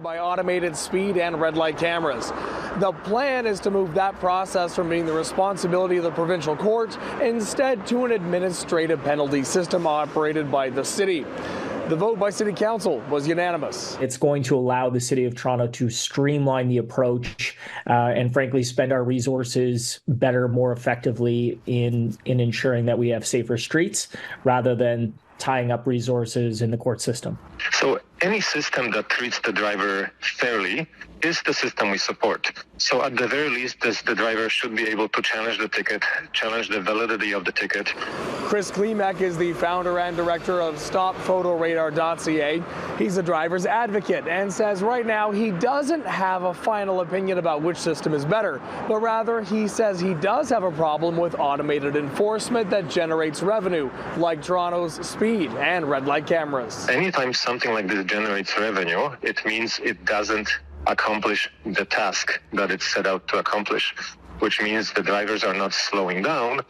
by automated speed and red light cameras. The plan is to move that process from being the responsibility of the provincial court instead to an administrative penalty system operated by the city. The vote by City Council was unanimous. It's going to allow the City of Toronto to streamline the approach and frankly spend our resources better, more effectively in ensuring that we have safer streets rather than tying up resources in the court system. So any system that treats the driver fairly is the system we support. So at the very least, the driver should be able to challenge the ticket, challenge the validity of the ticket. Chris Klimek is the founder and director of StopPhotoRadar.ca. He's a driver's advocate and says right now he doesn't have a final opinion about which system is better, but rather he says he does have a problem with automated enforcement that generates revenue, like Toronto's speed and red light cameras. Anytime something like this generates revenue, it means it doesn't accomplish the task that it's set out to accomplish, which means the drivers are not slowing down.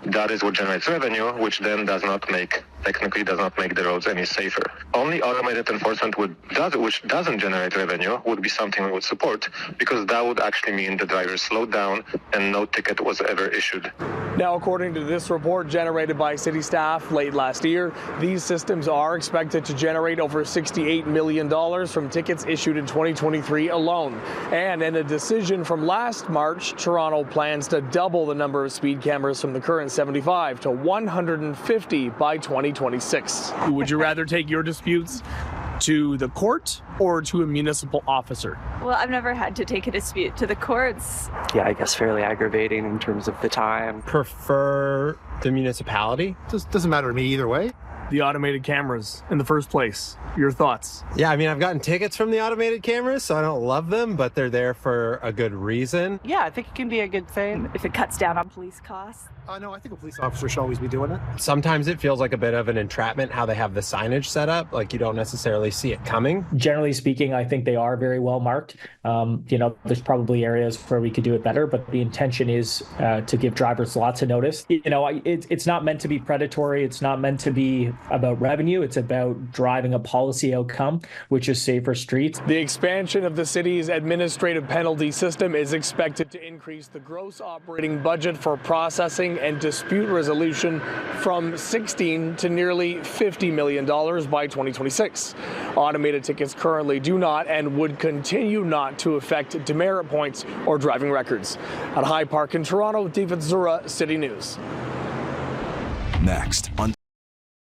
That is what generates revenue, which then technically does not make the roads any safer. Only automated enforcement which doesn't generate revenue would be something we would support, because that would actually mean the drivers slowed down and no ticket was ever issued. Now, according to this report generated by city staff late last year, these systems are expected to generate over $68 million from tickets issued in 2023 alone. And in a decision from last March, Toronto plans to double the number of speed cameras from the current 75 to 150 by 2026. Would you rather take your disputes to the court or to a municipal officer? Well, I've never had to take a dispute to the courts. Yeah, I guess fairly aggravating in terms of the time. Prefer the municipality. Doesn't matter to me either way. The automated cameras in the first place. Your thoughts? Yeah, I mean, I've gotten tickets from the automated cameras, so I don't love them, but they're there for a good reason. Yeah, I think it can be a good thing. If it cuts down on police costs. No, I think a police officer should always be doing it. Sometimes it feels like a bit of an entrapment how they have the signage set up, like you don't necessarily see it coming. Generally speaking, I think they are very well marked. There's probably areas where we could do it better, but the intention is to give drivers lots of notice. It's not meant to be predatory. It's not meant to be about revenue. It's about driving a policy outcome, which is safer streets. The expansion of the city's administrative penalty system is expected to increase the gross operating budget for processing and dispute resolution from $16 to nearly $50 million by 2026. Automated tickets currently do not and would continue not to affect demerit points or driving records. At High Park in Toronto, David Zura, City News. Next on